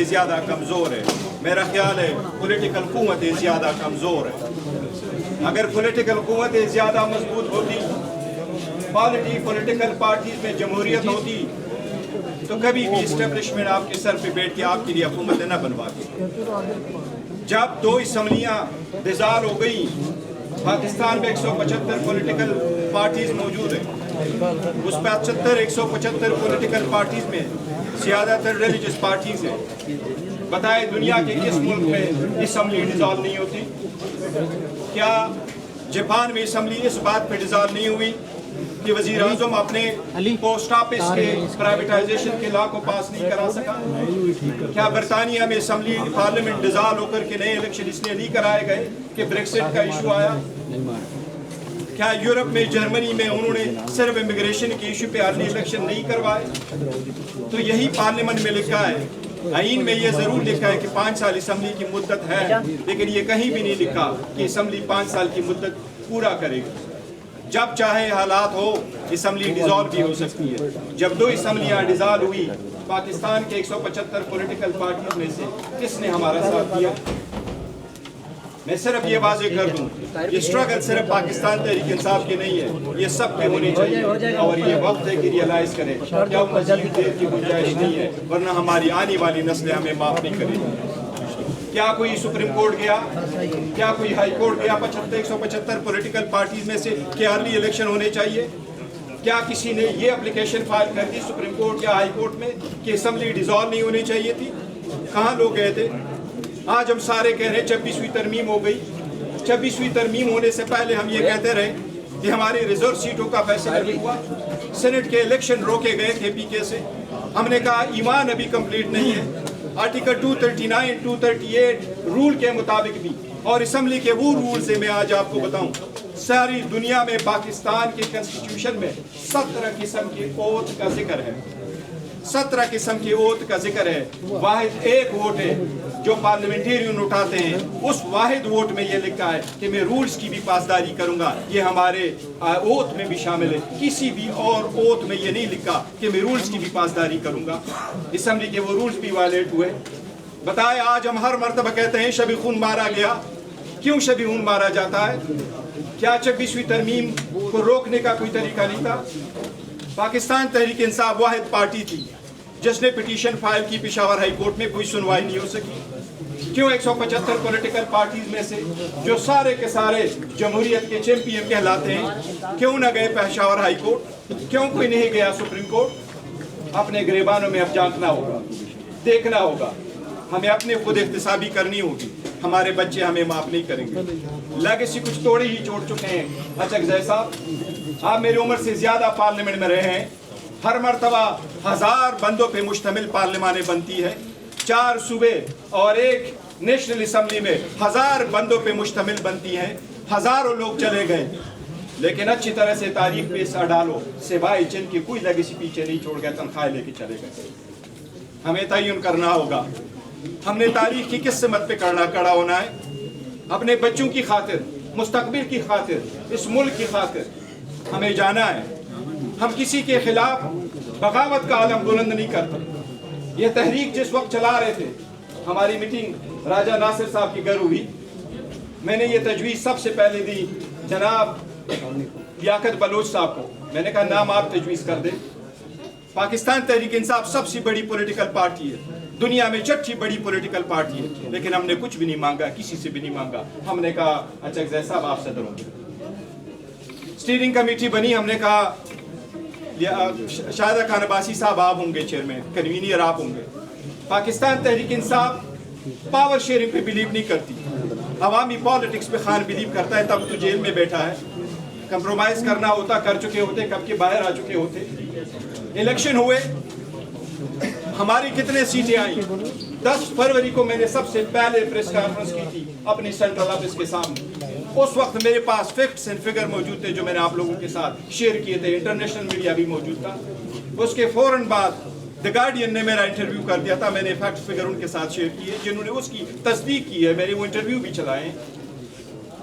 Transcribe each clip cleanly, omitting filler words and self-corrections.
زیادہ کمزور ہے. میرا خیال ہے پولیٹیکل قوتیں زیادہ کمزور ہے. اگر پولیٹیکل قوتیں زیادہ مضبوط ہوتی, پولیٹیکل پارٹیز میں جمہوریت ہوتی, تو کبھی بھی اسٹیبلشمنٹ آپ کے سر پہ بیٹھ کے آپ کے لیے حکومت نہ بنواتی. جب 2 اسمبلیاں ڈیزالو ہو گئیں, پاکستان میں 175 پولیٹیکل پارٹیز موجود ہیں. اس 175 پولیٹیکل پارٹیز میں زیادہ تر ریلیجس پارٹیز ہیں. بتائے دنیا کے کس ملک میں اسمبلی ڈیزالو نہیں ہوتی؟ کیا جاپان میں اسمبلی اس بات پہ ڈیزالو نہیں ہوئی کہ وزیر اعظم اپنے پوسٹ آفس کے پرائیویٹائزیشن کے لا کو پاس نہیں کرا سکا؟ کیا برطانیہ میں اسمبلی پارلیمنٹ ڈیزالو ہو کر کے نئے الیکشن اس لیے نہیں کرائے گئے کہ بریکسٹ کا ایشو آیا؟ کیا یورپ میں جرمنی میں انہوں نے صرف امیگریشن کے ایشو پہ ارلی الیکشن نہیں کروائے؟ تو یہی پارلیمنٹ میں لکھا ہے. آئین میں یہ ضرور لکھا ہے کہ 5 سال اسمبلی کی مدت ہے, لیکن یہ کہیں بھی نہیں لکھا کہ اسمبلی 5 سال کی مدت پورا کرے گی. جب چاہے حالات ہو اسمبلی ڈیزالو بھی ہو سکتی ہے. جب 2 اسمبلیاں ڈیزالو ہوئی, پاکستان کے 175 پولیٹیکل پارٹیز میں سے کس نے ہمارا ساتھ دیا؟ میں صرف یہ واضح کر دوں, یہ اسٹرگل صرف پاکستان تحریک انصاف کی نہیں ہے, یہ سب کے ہونی چاہیے. اور یہ وقت ہے کہ ریئلائز کریں کیا مزید دیر کی گنجائش نہیں ہے, ورنہ ہماری آنے والی نسلیں ہمیں معاف نہیں کریں گی. کیا کوئی سپریم کورٹ گیا, کیا کوئی ہائی کورٹ گیا 175 پولیٹیکل پارٹیز میں سے کہ ارلی الیکشن ہونے چاہیے؟ کیا کسی نے یہ اپلیکیشن فائل کر دی سپریم کورٹ یا ہائی کورٹ میں کہ اسمبلی ڈیزالو نہیں ہونی چاہیے تھی؟ کہاں لوگ گئے تھے؟ آج ہم سارے کہہ رہے ہیں 26ویں ترمیم ہو گئی. 26ویں ترمیم ہونے سے پہلے ہم یہ کہتے رہے کہ ہماری ریزرو سیٹوں کا فیصلہ نہیں ہوا. سینٹ کے الیکشن روکے گئے تھے پی کے سے. ہم نے کہا ایمان ابھی کمپلیٹ نہیں ہے. آرٹیکل 239 238 رول کے مطابق بھی, اور اسمبلی کے وہ رولز ہیں, میں آج آپ کو بتاؤں, ساری دنیا میں پاکستان کے کنسٹیٹیوشن میں 17 قسم کے اوتھ کا ذکر ہے. 17 قسم کے اوتھ کا ذکر ہے. واحد ایک ووٹ ہے جو پارلیمنٹیرین اٹھاتے ہیں, اس واحد ووٹ میں یہ لکھا ہے کہ میں رولز کی بھی پاسداری کروں گا. یہ ہمارے اوتھ میں بھی شامل ہے. کسی بھی اور اوتھ میں یہ نہیں لکھا کہ میں رولز کی بھی پاسداری کروں گا. اسمبلی کے وہ رولز بھی وائلیٹ ہوئے. بتائے آج ہم ہر مرتبہ کہتے ہیں شب خون مارا گیا. کیوں شب خون مارا جاتا ہے؟ کیا 26ویں ترمیم کو روکنے کا کوئی طریقہ نہیں تھا؟ پاکستان تحریک انصاف واحد پارٹی تھی جس نے پٹیشن فائل کی پشاور ہائی کورٹ میں, کوئی سنوائی نہیں ہو سکی. کیوں 175 پولیٹیکل پارٹیز میں سے جو سارے کے سارے جمہوریت کے چیمپئن کہلاتے ہیں کیوں نہ گئے پشاور ہائی کورٹ؟ کیوں کوئی نہیں گیا سپریم کورٹ؟ اپنے گریبانوں میں اب جھانکنا ہوگا, دیکھنا ہوگا. ہمیں اپنے خود احتسابی کرنی ہوگی. ہمارے بچے ہمیں معاف نہیں کریں گے. لیگیسی کچھ توڑے ہی چھوڑ چکے ہیں. اچھا صاحب, آپ میری عمر سے زیادہ پارلیمنٹ میں رہے ہیں. ہر مرتبہ 1000 بندوں پہ مشتمل پارلیمانیں بنتی ہے. 4 صوبے اور ایک نیشنل اسمبلی میں 1000 بندوں پہ مشتمل بنتی ہیں. ہزاروں لوگ چلے گئے, لیکن اچھی طرح سے تاریخ پہ اس ڈالو سوائے جن کی کوئی لیگیسی پیچھے نہیں چھوڑ گئے, تنخواہ لے کے چلے گئے. ہمیں تعین کرنا ہوگا ہم نے تاریخ کی کس سمت پہ کھڑا ہونا ہے. اپنے بچوں کی خاطر, مستقبل کی خاطر, اس ملک کی خاطر ہمیں جانا ہے. ہم کسی کے خلاف بغاوت کا علم بلند نہیں کرتے. یہ تحریک جس وقت چلا رہے تھے, ہماری میٹنگ راجہ ناصر صاحب کی گھر ہوئی. میں نے یہ تجویز سب سے پہلے دی جناب لیاقت بلوچ صاحب کو. میں نے کہا نام آپ تجویز کر دیں. پاکستان تحریک انصاف سب سے بڑی پولیٹیکل پارٹی ہے, دنیا میں چھٹی بڑی پولیٹیکل پارٹی ہے, لیکن ہم نے کچھ بھی نہیں مانگا, کسی سے بھی نہیں مانگا. ہم نے کہا اچھا صاحب آپ صدر ہوں گے. اسٹیئرنگ کمیٹی بنی, ہم نے کہا شاہدہ خان عباسی صاحب آپ ہوں گے چیئرمین, کنوینئر آپ ہوں گے. پاکستان تحریک انصاف پاور شیئرنگ پہ بلیو نہیں کرتی, عوامی پالیٹکس پہ خان بلیو کرتا ہے. تب تو جیل میں بیٹھا ہے. کمپرومائز کرنا ہوتا کر چکے ہوتے, کب کے باہر آ چکے ہوتے. الیکشن ہوئے, ہماری کتنے سیٹیں آئیں؟ 10 فروری کو میں نے سب سے پہلے پریس کانفرنس کی تھی اپنی سینٹرل آفس کے سامنے. اس وقت میرے پاس فیکٹس اینڈ فگر موجود تھے جو میں نے آپ لوگوں کے ساتھ شیئر کیے تھے. انٹرنیشنل میڈیا بھی موجود تھا. اس کے فوراً بعد دی گارڈین نے میرا انٹرویو کر دیا تھا. میں نے فیکٹس فگر ان کے ساتھ شیئر کیے جنہوں نے اس کی تصدیق کی ہے. میں نے وہ انٹرویو بھی چلائے,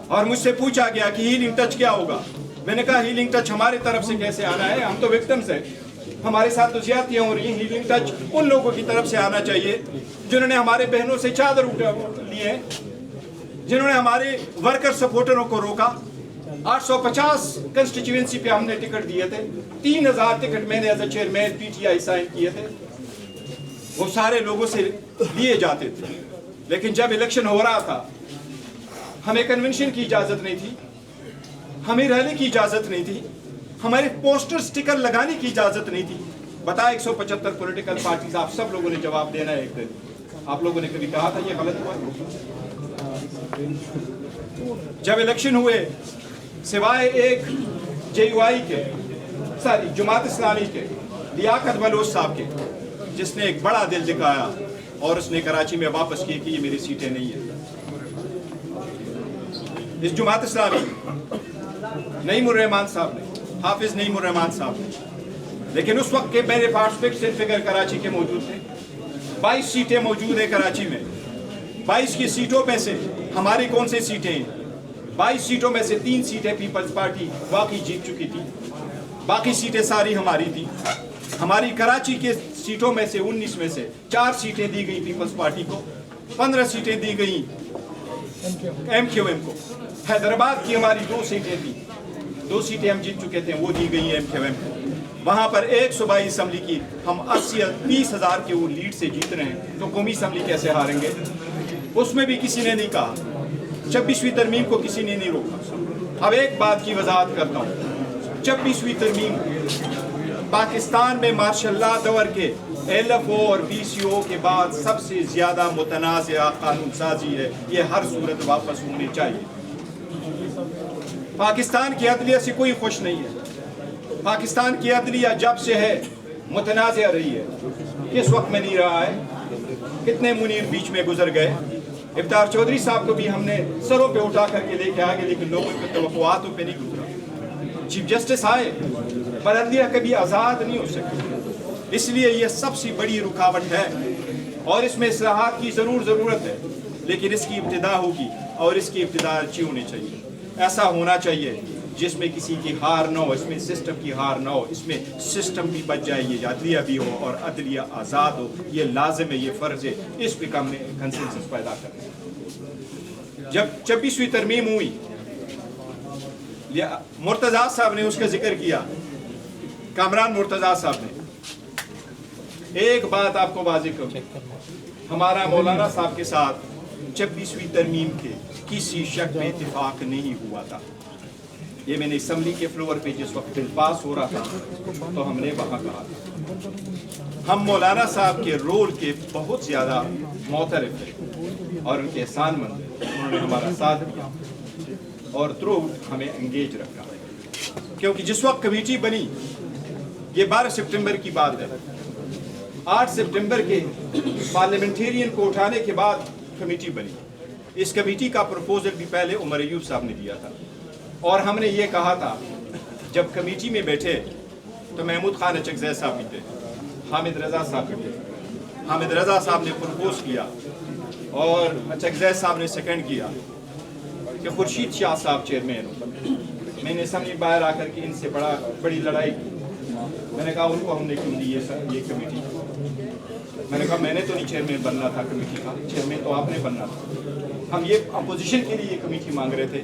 اور مجھ سے پوچھا گیا کہ ہیلنگ ٹچ کیا ہوگا. میں نے کہا ہیلنگ ٹچ ہمارے طرف سے کیسے آنا ہے, ہم تو وکٹمز ہیں. ہمارے ساتھ تو زیادتیاں ہو رہی ہیں. ہیلنگ ٹچ ان لوگوں کی طرف سے آنا چاہیے جنہوں نے ہمارے بہنوں سے چادر لیے ہیں, جنہوں نے ہمارے ورکر سپورٹروں کو روکا. 850 کنسٹیچوئنسی پہ ہم نے ٹکٹ دیے تھے, 3000 ٹکٹ میں نے as a chairman P T I sign کیے تھے. وہ سارے لوگوں سے لیے جاتے تھے, لیکن جب الیکشن ہو رہا تھا ہمیں کنونشن کی اجازت نہیں تھی, ہمیں ریلی کی اجازت نہیں تھی, ہمارے پوسٹر سٹیکر لگانے کی اجازت نہیں تھی. بتا 175 پولیٹیکل پارٹیز, آپ سب لوگوں نے جواب دینا ہے ایک دن. آپ لوگوں نے کبھی کہا تھا یہ غلط ہوا؟ جب الیکشن ہوئے سوائے ایک جے یو آئی کے, جماعت اسلامی کے, لیاقت بلوچ صاحب کے, جس نے ایک بڑا دل دکھایا اور اس نے کراچی میں واپس کی کہ یہ میری سیٹیں نہیں ہیں. اس جماعت اسلامی نعیم الرحمان صاحب نے, حافظ نعیم الرحمان صاحب نے, لیکن اس وقت کے میرے پاس فکس فگر کراچی کے موجود تھے. 22 سیٹیں موجود ہیں کراچی میں. 22 کی سیٹوں میں سے ہماری کون سی سیٹیں ہیں؟ 22 سیٹوں میں سے 3 سیٹیں پیپلز پارٹی باقی جیت چکی تھی, باقی سیٹیں ساری ہماری تھی. ہماری کراچی کے سیٹوں میں سے 19 میں سے 4 سیٹیں دی گئی پیپلز پارٹی کو, 15 سیٹیں دی گئی ایم کیو ایم کو. حیدرآباد کی ہماری 2 سیٹیں تھیں, 2 سیٹیں ہم جیت چکے تھے, وہ دی گئی ایم کیو ایم کو. وہاں پر 1 صوبائی اسمبلی کی ہم 80-20 ہزار کے وہ لیڈ سے جیت رہے ہیں, تو قومی اسمبلی کیسے ہاریں گے؟ اس میں بھی کسی نے نہیں کہا, 26ویں ترمیم کو کسی نے نہیں روکا. اب ایک بات کی وضاحت کرتا ہوں, 26ویں ترمیم پاکستان میں ماشاء اللہ دور کے ایل ایف او اور پی سی او کے بعد سب سے زیادہ متنازع قانون سازی ہے. یہ ہر صورت واپس ہونی چاہیے. پاکستان کی عدلیہ سے کوئی خوش نہیں ہے. پاکستان کی عدلیہ جب سے ہے متنازع رہی ہے, کس وقت میں نہیں رہا ہے. کتنے منیر بیچ میں گزر گئے. افطار چودھری صاحب کو بھی ہم نے سروں پہ اٹھا کر کے لے کے آگے, لیکن لوگوں کے توقعاتوں پہ نہیں گزرا. چیف جسٹس آئے پر عدلیہ کبھی آزاد نہیں ہو سکتی. اس لیے یہ سب سے بڑی رکاوٹ ہے اور اس میں اصلاحات کی ضرورت ہے, لیکن اس کی ابتدا ہوگی اور اس کی ابتدا اچھی ہونی چاہیے. ایسا ہونا چاہیے جس میں کسی کی ہار نہ ہو, اس میں سسٹم کی ہار نہ ہو, اس میں سسٹم بھی بچ جائے, یہ عدلیہ بھی ہو اور عدلیہ آزاد ہو. یہ لازم ہے, یہ فرض ہے. اس پہ ہم نے کنسنسس پیدا کرنا ہے. جب 26ویں ترمیم ہوئی, مرتضیٰ صاحب نے اس کا ذکر کیا, کامران مرتضیٰ صاحب نے. ایک بات آپ کو واضح کروں, ہمارا مولانا صاحب کے ساتھ 26ویں ترمیم کے کسی شک میں اتفاق نہیں ہوا تھا. یہ میں نے اسمبلی کے فلور پہ جس وقت بل پاس ہو رہا تھا تو ہم نے وہاں کہا تھا. ہم مولانا صاحب کے رول کے بہت زیادہ معترف ہیں اور ان کے احسان مند ہیں. انہوں نے ہمارا ساتھ دیا اور تھرو ہمیں انگیج رکھا, کیونکہ جس وقت کمیٹی بنی, یہ 12 سپٹمبر کی بات ہے, 8 سپٹمبر کے پارلیمنٹیرین کو اٹھانے کے بعد کمیٹی بنی. اس کمیٹی کا پروپوزل بھی پہلے عمر ایوب صاحب نے دیا تھا, اور ہم نے یہ کہا تھا جب کمیٹی میں بیٹھے تو محمود خان اچکزئی صاحب بھی تھے, حامد رضا صاحب بھی تھے. حامد رضا صاحب نے پروپوز کیا اور اچکزئی صاحب نے سیکنڈ کیا کہ خورشید شاہ صاحب چیئرمین ہو. میں نے اسمبلی باہر آ کر کے ان سے بڑی لڑائی کی. میں نے کہا ان کو ہم نے کیوں دی یہ کمیٹی. میں نے کہا میں نے تو نہیں چیئرمین بننا تھا کمیٹی کا, چیئرمین تو آپ نے بننا تھا. ہم یہ اپوزیشن کے لیے یہ کمیٹی مانگ رہے تھے.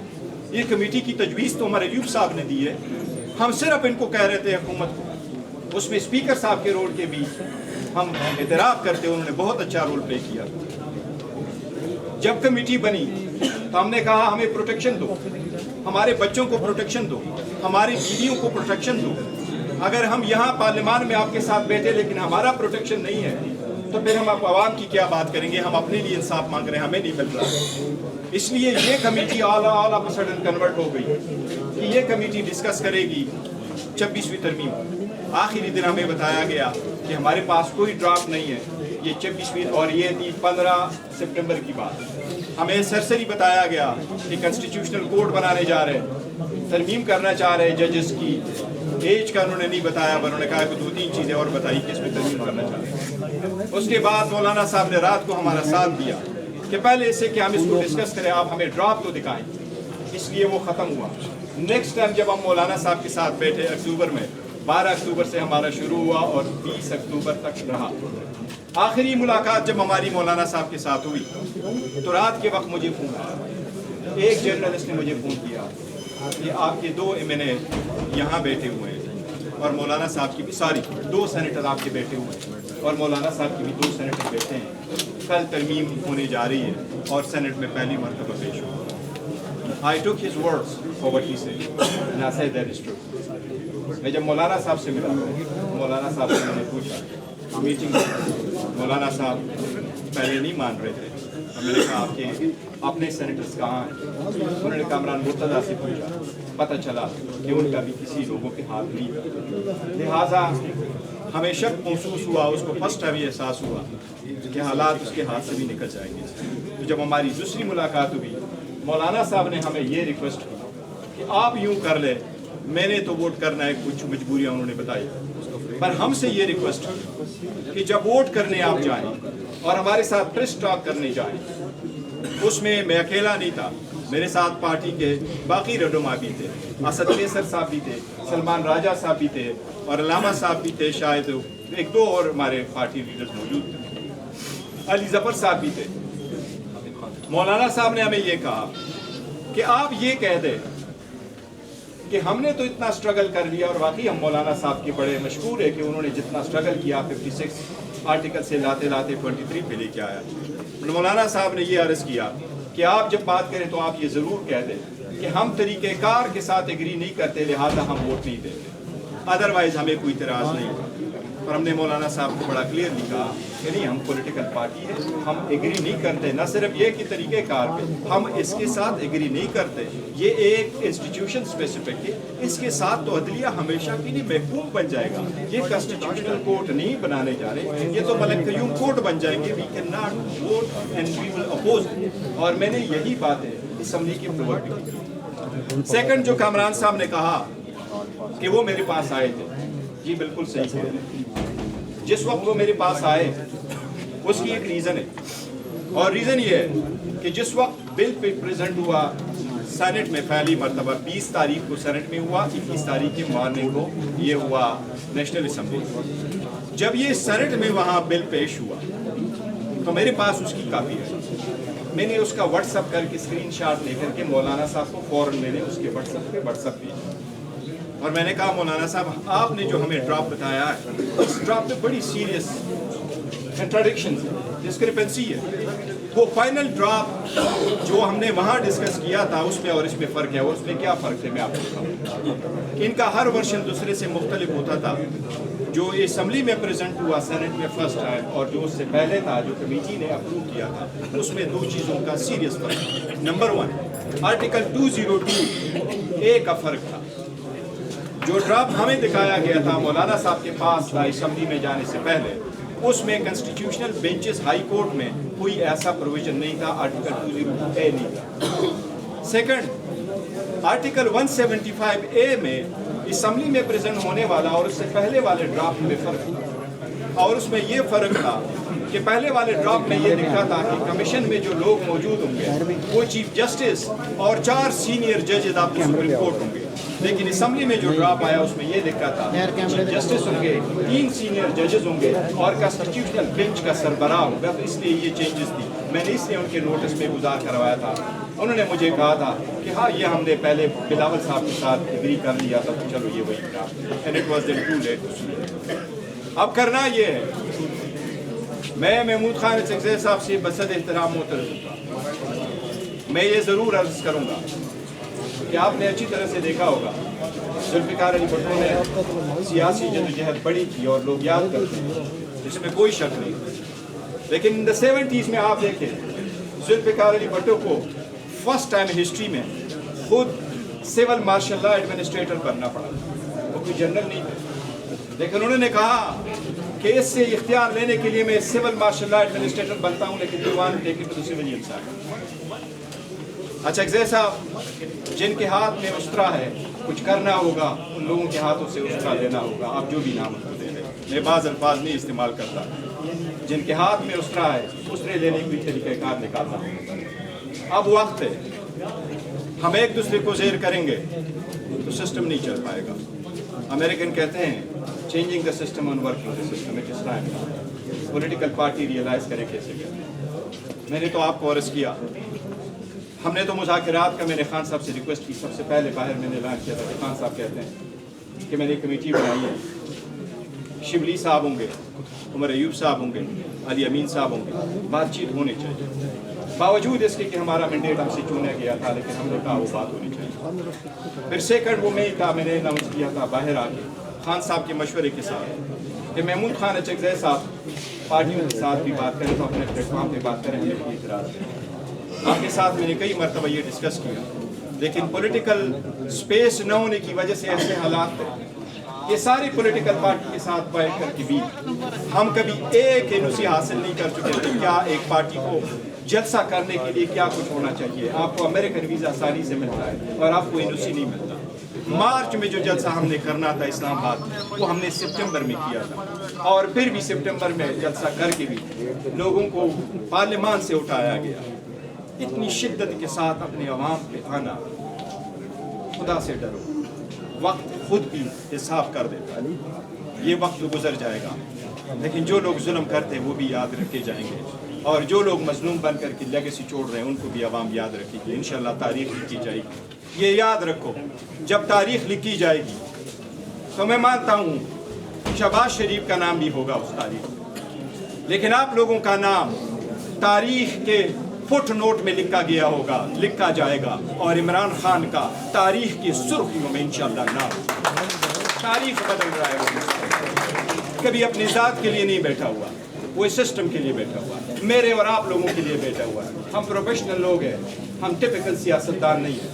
یہ کمیٹی کی تجویز تو عمر ایوب صاحب نے دی ہے, ہم صرف ان کو کہہ رہے تھے حکومت کو. اس میں اسپیکر صاحب کے رول کے بھی ہم اعتراف کرتے, انہوں نے بہت اچھا رول پلے کیا. جب کمیٹی بنی تو ہم نے کہا ہمیں پروٹیکشن دو, ہمارے بچوں کو پروٹیکشن دو, ہماری بیویوں کو پروٹیکشن دو. اگر ہم یہاں پارلیمان میں آپ کے ساتھ بیٹھے لیکن ہمارا پروٹیکشن نہیں ہے تو پھر ہم عوام کی کیا بات کریں گے. ہم اپنے لیے انصاف مانگ رہے ہیں, ہمیں نہیں مل رہا. اس لیے یہ committee all of a sudden convert ہو گئی کہ یہ کمیٹی ڈسکس کرے گی 26ویں ترمیم. آخری دن ہمیں بتایا گیا کہ ہمارے پاس کوئی ڈرافٹ نہیں ہے, یہ 26ویں, اور یہ تھی 15 سپٹمبر کی بات. ہمیں سرسری بتایا گیا کہ کنسٹیٹیوشنل کوڈ بنانے جا رہے ہیں, ترمیم کرنا چاہ رہے ہیں ججز کی. ایج کا انہوں نے نہیں بتایا, پر انہوں نے کہا کہ 2-3 چیزیں اور بتائی کہ اس میں ترمیم کرنا چاہ رہے ہیں. اس کے بعد مولانا صاحب نے رات کو ہمارا ساتھ دیا کہ پہلے اسے کہ ہم اس کو ڈسکس کریں, آپ ہمیں ڈرافٹ تو دکھائیں. اس لیے وہ ختم ہوا. نیکسٹ ٹائم جب ہم مولانا صاحب کے ساتھ بیٹھے اکتوبر میں, 12 अक्टूबर से हमारा शुरू हुआ और 20 अक्टूबर तक रहा। आखिरी मुलाकात जब हमारी मौलाना साहब के साथ हुई तो रात के वक्त मुझे फ़ोन आया, एक जर्नलिस्ट ने मुझे फ़ोन किया कि आपके 2 MNA यहाँ बैठे हुए हैं और मौलाना साहब की भी, सॉरी 2 सेनेटर आपके बैठे हुए हैं और मौलाना साहब की भी 2 सेनेटर बैठे हैं, कल तरमीम होने जा रही है और सेनेट में पहली मरतबा पेश हुआ। I took his words for what he said and I said that is true. मैं जब मौलाना साहब से मिला, मौलाना साहब से मैंने पूछा मीटिंग में, मौलाना साहब पहले नहीं मान रहे थे, मैंने कहा आपके अपने सेनेटर्स कहाँ हैं? उन्होंने कामरान मुर्तज़ा से पूछा, पता चला कि उनका भी किसी लोगों के हाथ नहीं था। लिहाजा हमें शक महसूस हुआ, उसको फर्स्ट टाइम एहसास हुआ कि हालात उसके हाथ से भी निकल जाएंगे। तो जब हमारी दूसरी मुलाकात हुई, मौलाना साहब ने हमें ये रिक्वेस्ट की कि आप यूँ कर ले, मैंने तो वोट करना है, कुछ मजबूरियाँ उन्होंने बताई, पर हमसे ये रिक्वेस्ट कि जब वोट करने आप जाएं और हमारे साथ प्रेस टॉक करने जाएं, उसमें मैं अकेला नहीं था, मेरे साथ पार्टी के बाकी रहनुमा भी थे, असद कैसर साहब भी थे, सलमान राजा साहब भी थे और अलामा साहब भी थे, शायद 1-2 और हमारे पार्टी लीडर्स मौजूद थे, अली ज़फ़र साहब भी थे। मौलाना साहब ने हमें ये कहा कि आप ये कह दें कि हमने तो इतना स्ट्रगल कर लिया, और वाकई हम मौलाना साहब के बड़े मशहूर है कि उन्होंने जितना स्ट्रगल किया 56 आर्टिकल से लाते लाते 23 पे लेके आया। मौलाना साहब ने ये अर्ज़ किया कि आप जब बात करें तो आप ये ज़रूर कह दें कि हम तरीक़ेकार के साथ एग्री नहीं करते, लिहाजा हम वोट नहीं देते, अदरवाइज़ हमें कोई इतराज़ नहीं। और हमने मौलाना साहब को बड़ा क्लियरली कहा कि नहीं, हम पॉलिटिकल पार्टी है, हम एग्री नहीं करते, न सिर्फ ये कि तरीक़ेकार पे हम इसके साथ एग्री नहीं करते, ये एक इंस्टीट्यूशन स्पेसिफिक है, इसके साथ तो अदलिया हमेशा के लिए महकूम बन जाएगा, ये कॉन्स्टिट्यूशनल कोर्ट नहीं बनाने जा रहे, ये तो मलिक क़य्यूम कोर्ट बन जाएंगे, we can not vote and we will oppose. और मैंने यही बातें असम्बली की प्रवक्ता की। सेकंड, जो कामरान साहब ने कहा कि वो मेरे पास आए थे, जी बिल्कुल सही कह रहे हैं, जिस वक्त वो मेरे पास आए उसकी एक रीज़न है, और रीज़न ये है कि जिस वक्त बिल पे प्रेजेंट हुआ सेनेट में पहली मरतबा 20 तारीख को सेनेट में हुआ, 21 तारीख के मॉर्निंग को ये हुआ नेशनल असम्बली। जब ये सेनेट में वहाँ बिल पेश हुआ तो मेरे पास उसकी कापी है, मैंने उसका व्हाट्सअप करके स्क्रीनशॉट लेकर के मौलाना साहब को फ़ौरन मैंने उसके व्हाट्सअप भेजा और मैंने कहा मौलाना साहब, आपने जो हमें ड्रॉप बताया है, इस ड्रॉप में बड़ी सीरियस कंट्राडिक्शन है, डिस्क्रिपेंसी है। वो फाइनल ड्रॉप जो हमने वहाँ डिस्कस किया था उसमें और इसमें फ़र्क है, और उसमें क्या फ़र्क है मैं आपको बताऊँ। इनका हर वर्शन दूसरे से मुख्तलिफ होता था। जो असम्बली में प्रेजेंट हुआ सेनेट में फर्स्ट टाइम और जो उससे पहले था, जो कमेटी ने अप्रूव किया था, उसमें 2 चीज़ों का सीरियस फ़र्क। नंबर 1, आर्टिकल 202A का फ़र्क था। जो ड्राफ्ट हमें दिखाया गया था मौलाना साहब के पास था असम्बली में जाने से पहले, उसमें कॉन्स्टिट्यूशनल बेंचेस हाई कोर्ट में कोई ऐसा प्रोविजन नहीं था, आर्टिकल 202A नहीं था। सेकंड, आर्टिकल 175A में असम्बली में प्रेजेंट होने वाला और उससे पहले वाले ड्राफ्ट में फ़र्क था, और उसमें ये फ़र्क था कि पहले वाले ड्राफ्ट में ये लिखा था कि कमीशन में जो लोग मौजूद होंगे वो चीफ जस्टिस और 4 सीनियर जजेस ऑफ द सुप्रीम कोर्ट होंगे, लेकिन असम्बली में जो ड्राफ्ट आया उसमें ये लिखा था चीफ जस्टिस होंगे, 3 सीनियर जजेस होंगे और कॉन्स्टिट्यूशनल बेंच का सरबराह होगा। तो इसलिए ये चेंजेस थी, मैंने इसलिए उनके नोटिस में गुजार करवाया था। उन्होंने मुझे कहा था कि हाँ, ये हमने पहले बिलावल साहब के साथ एग्री कर लिया था, तो चलो ये वही था, and it was then too late. अब करना ये है, मैं महमूद खान चकज़ई साहब से बसद एहतराम मैं ये ज़रूर अर्ज़ करूँगा कि आपने अच्छी तरह से देखा होगा जुल्फ़िकार अली भुट्टो ने सियासी जदोजहद बड़ी की और लोग याद करते हैं, इसमें कोई शक नहीं। लेकिन इन द 70s में आप देखें जुल्फ़िकार अली भुट्टो को फर्स्ट टाइम हिस्ट्री में खुद सिविल मार्शल लॉ एडमिनिस्ट्रेटर बनना पड़ा, वो कोई जनरल नहीं थे, लेकिन उन्होंने कहा कि इससे इख्तियार लेने के लिए मैं सिविल मार्शल लॉ एडमिनिस्ट्रेटर बनता हूँ, लेकिन दीवान take it to the civilian side. अच्छा, चकज़ई साहब जिनके हाथ में उस्तरा है, कुछ करना होगा, उन लोगों के हाथों से उस्तरा लेना होगा। आप जो भी नाम उनको दे दें, मैं बाज़ अल्फाज नहीं इस्तेमाल करता, जिनके हाथ में उस्तरा है उस्तरे लेने की तरीक़ाकार निकालना होगा। अब वक्त है, हम एक दूसरे को ज़ेर करेंगे तो सिस्टम नहीं चल पाएगा। अमेरिकन कहते हैं changing the system on working the system, it is time. Political party realize करे कैसे करते। मैंने तो आपको अर्ज किया, हमने तो मुज़ाकरात का मैंने खान साहब से रिक्वेस्ट की, सबसे पहले बाहर मैंने ऐलान किया था। खान साहब कहते हैं कि मैंने एक कमेटी बनाई है, शिबली साहब होंगे, उमर अयूब साहब होंगे, अली अमीन साहब होंगे, बातचीत होनी चाहिए। बावजूद इसके कि हमारा मैंडेट हमसे चुना गया था, लेकिन हमने कहा वो बात होनी चाहिए। फिर सेकंड वो मैं ही था, मैंने अनाउंस किया था बाहर आके खान साहब के मशवरे के साथ कि महमूद खान अचकज़ई साहब पार्टियों के साथ भी बात करें तो अपने प्लेटफॉर्म पर बात करें, हमें इतराज़ है। आपके साथ मैंने कई मरतबा ये डिस्कस किया, लेकिन पॉलिटिकल स्पेस न होने की वजह से ऐसे हालात थे कि सारी पॉलिटिकल पार्टी के साथ बैठ कर के भी हम कभी एक एनओसी हासिल नहीं कर चुके थे। क्या एक पार्टी को जलसा करने के लिए क्या कुछ होना चाहिए? आपको अमेरिकन वीज़ा आसानी से मिलता है और आपको एनओसी नहीं मिलता। मार्च में जो जलसा हमने करना था इस्लामाबाद, वो हमने सितंबर में किया था, और फिर भी सितंबर में जलसा करके भी लोगों को पार्लियामान से उठाया गया। इतनी शिद्दत के साथ अपने अवाम पे आना, खुदा से डरो, वक्त खुद भी हिसाब कर देता है। ये वक्त गुजर जाएगा, लेकिन जो लोग जुल्म करते हैं वो भी याद रखे जाएंगे, और जो लोग मजलूम बन कर के लेगेसी छोड़ रहे हैं उनको भी अवाम याद रखेगी। इंशाल्लाह तारीख लिखी जाएगी। ये याद रखो, जब तारीख लिखी जाएगी तो मैं मानता हूँ शहबाज शरीफ का नाम भी होगा उस तारीख में, लेकिन आप लोगों का नाम तारीख के फुट नोट में लिखा जाएगा, और इमरान खान का तारीख की सुर्खियों में इंशाअल्लाह नाम। तारीख बदल रहा है वो, कभी अपनी ज़ात के लिए नहीं बैठा हुआ, वो इस सिस्टम के लिए बैठा हुआ है, मेरे और आप लोगों के लिए बैठा हुआ है। हम प्रोफेशनल लोग हैं, हम टिपिकल सियासतदान नहीं हैं,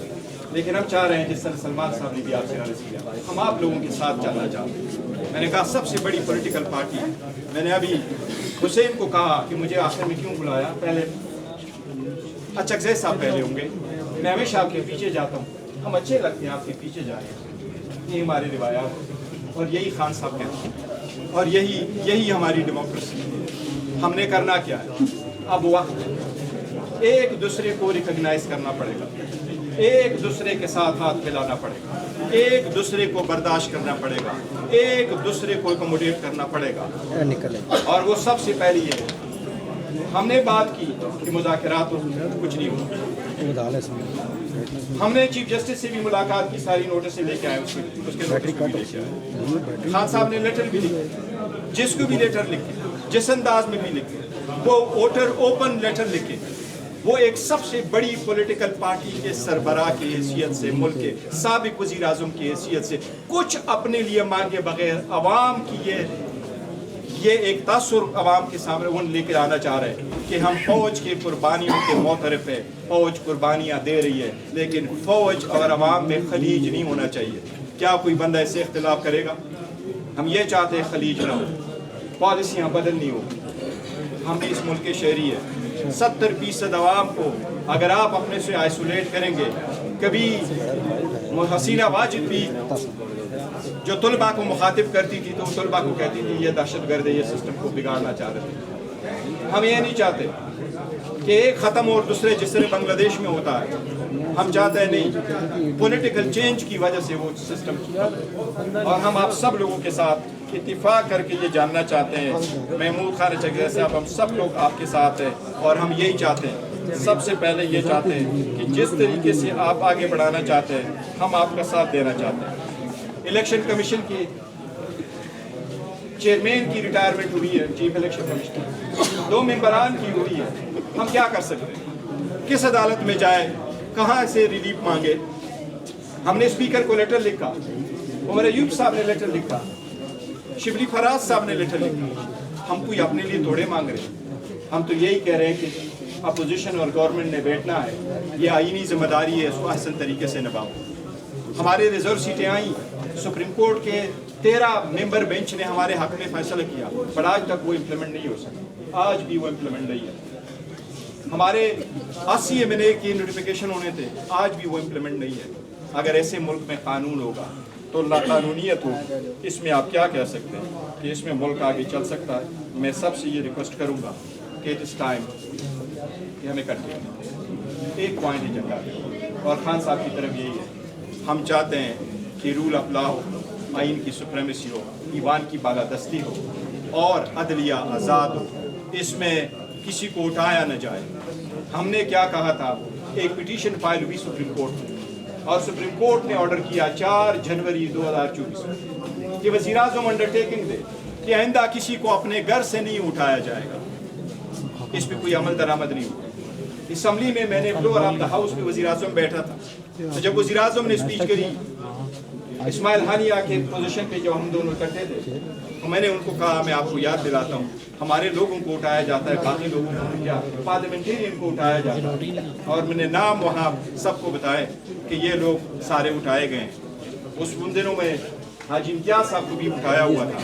लेकिन हम चाह रहे हैं, जिस तरह सलमान साहब ने भी आपसे अर्ज़ किया, हम आप लोगों के साथ चलना चाहते हैं। मैंने कहा सबसे बड़ी पॉलिटिकल पार्टी, मैंने अभी हुसैन को कहा कि मुझे आखिर में क्यों बुलाया, पहले अचकज़ई साहब पहले होंगे, मैं हमेशा आपके पीछे जाता हूँ, हम अच्छे लगते हैं आपके पीछे जा रहे हैं, ये हमारे रिवायात, और यही खान साहब कहते हैं, और यही हमारी डेमोक्रेसी है। हमने करना क्या है, अब वक्त एक दूसरे को रिकग्नाइज करना पड़ेगा, एक दूसरे के साथ हाथ मिलाना पड़ेगा, एक दूसरे को बर्दाश्त करना पड़ेगा, एक दूसरे को एकोमोडेट करना पड़ेगा। और वो सबसे पहली है, हमने बात की कि मुज़ाकरात कुछ नहीं हुआ, हमने चीफ जस्टिस से भी मुलाकात की, सारी नोटिस लेके आए, उसके नोटिस भी लेके आए। खान साहब ने लेटर भी लिखे, जिसको भी लेटर लिखे, जिस अंदाज में भी लिखे, वो ओपन लेटर लिखे, वो एक सबसे बड़ी पॉलिटिकल पार्टी के सरबराह की हैसियत से, मुल्क के साबिक वज़ीर आज़म की हैसियत से कुछ अपने लिए मांगे बगैर अवाम की ये एक तासुर अवाम के सामने वो लेकर आना चाह रहे हैं कि हम फौज की कुर्बानियों के मोतरफ है, फौज कुर्बानियाँ दे रही है, लेकिन फौज और अवाम में खलीज नहीं होना चाहिए। क्या कोई बंदा इससे इख्तिलाफ करेगा? हम ये चाहते हैं खलीज ना हो, पॉलिसियाँ बदलनी हो। हम भी इस मुल्क के शहरी है, 70% अवाम को अगर आप अपने से आइसोलेट करेंगे, कभी हसीना वाजिद भी जो तलबा को मुखातिब करती थी तो तलबा को कहती थी ये दहशतगर्द है, ये सिस्टम को बिगाड़ना चाह रहे थे। हम ये नहीं चाहते कि एक ख़त्म और दूसरे जिस तरह बांग्लादेश में होता है, हम चाहते हैं नहीं, पॉलिटिकल चेंज की वजह से वो सिस्टम, और हम आप सब लोगों के साथ इत्तिफाक करके ये जानना चाहते हैं, महमूद खान अचकज़ई साहब, हम सब लोग आपके साथ हैं, और हम यही चाहते हैं, सबसे पहले ये चाहते हैं कि जिस तरीके से आप आगे बढ़ाना चाहते हैं हम आपका साथ देना चाहते हैं। इलेक्शन कमीशन की चेयरमैन की रिटायरमेंट हुई है, चीफ इलेक्शन कमिश्नर, 2 मेंबरान की हुई है, हम क्या कर सकते हैं? किस अदालत में जाए, कहाँ से रिलीफ मांगे? हमने स्पीकर को लेटर लिखा, उमर अयूब साहब ने लेटर लिखा, शिबली फराज साहब ने लेटर लिखा। हम कोई अपने लिए थोड़े मांग रहे हैं, हम तो यही कह रहे हैं कि अपोजिशन और गवर्नमेंट ने बैठना है, ये आईनी जिम्मेदारी है, इसको अहसन तरीके से निभाओ। हमारे रिजर्व सीटें आई, सुप्रीम कोर्ट के 13 मेंबर बेंच ने हमारे हक में फैसला किया, पर आज तक वो इम्प्लीमेंट नहीं हो सका, आज भी वो इम्प्लीमेंट नहीं है। हमारे 80 MNA की नोटिफिकेशन होने थे, आज भी वो इम्प्लीमेंट नहीं है। अगर ऐसे मुल्क में कानून होगा तो लाकानूनियत होगी, इसमें आप क्या कह सकते हैं कि इसमें मुल्क आगे चल सकता है? मैं सबसे ये रिक्वेस्ट करूँगा कि इट इज़ टाइम कि हमें करते एक पॉइंट एजेंडा, और खान साहब की तरफ यही है, हम चाहते हैं कि रूल ऑफ लॉ हो, आइन की सुप्रीमेसी हो, ईवान की बालादस्ती हो और अदलिया आज़ाद हो, इसमें किसी को उठाया न जाए। हमने क्या कहा था, एक पिटीशन फाइल हुई सुप्रीम कोर्ट में और सुप्रीम कोर्ट ने ऑर्डर किया 4 जनवरी 2024 कि वज़ीर आज़म अंडरटेकिंग दे कि आइंदा किसी को अपने घर से नहीं उठाया जाएगा। इस पर कोई अमल दरामद नहीं हुआ। असम्बली में मैंने फ्लोर ऑफ द हाउस में वज़ीर आज़म बैठा था, तो जब वज़ीर आज़म ने स्पीच करी, इस्माइल हानिया के पोजीशन पे जब हम दोनों इकट्ठे थे, तो मैंने उनको कहा, मैं आपको याद दिलाता हूँ, हमारे लोगों को उठाया जाता है, बाकी लोगों को क्या, पार्लियामेंटेरियन को उठाया जाता है, और मैंने नाम वहाँ सबको बताए कि ये लोग सारे उठाए गए हैं। उस उन दिनों में हाजी इम्तियाज साहब को भी उठाया हुआ था।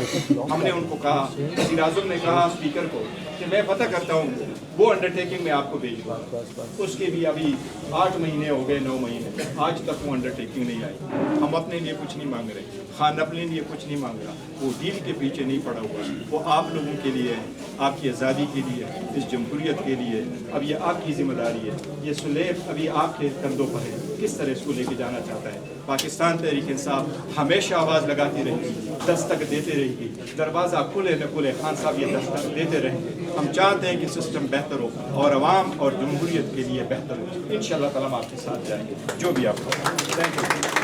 हमने उनको कहा, वज़ीर आज़म ने कहा स्पीकर को कि मैं पता करता हूँ, वो अंडरटेकिंग में आपको भेज दूँगा। उसके भी अभी 8 महीने हो गए, 9 महीने, आज तक वो अंडरटेकिंग नहीं आई। हम अपने लिए कुछ नहीं मांग रहे, खान अपने लिए कुछ नहीं मांग रहा, वो डील के पीछे नहीं पड़ा हुआ, वो आप लोगों के लिए है, आपकी आज़ादी के लिए, इस जमहूरियत के लिए। अब ये आपकी जिम्मेदारी है, ये सुलेब अभी आपके कंधों पर है, किस तरह इसको लेके जाना चाहता है। पाकिस्तान तहरीक इंसाफ हमेशा आवाज़ लगाती रहेगी, दस्तक देते रहेगी, दरवाज़ा खुले न खुले खान साहब ये दस्तक देते रहेंगे। हम चाहते हैं कि सिस्टम बेहतर हो और अवाम और जमहूरियत के लिए बेहतर हो। इंशाअल्लाह ताला हम आपके साथ जाएंगे, जो भी आपको। Thank you.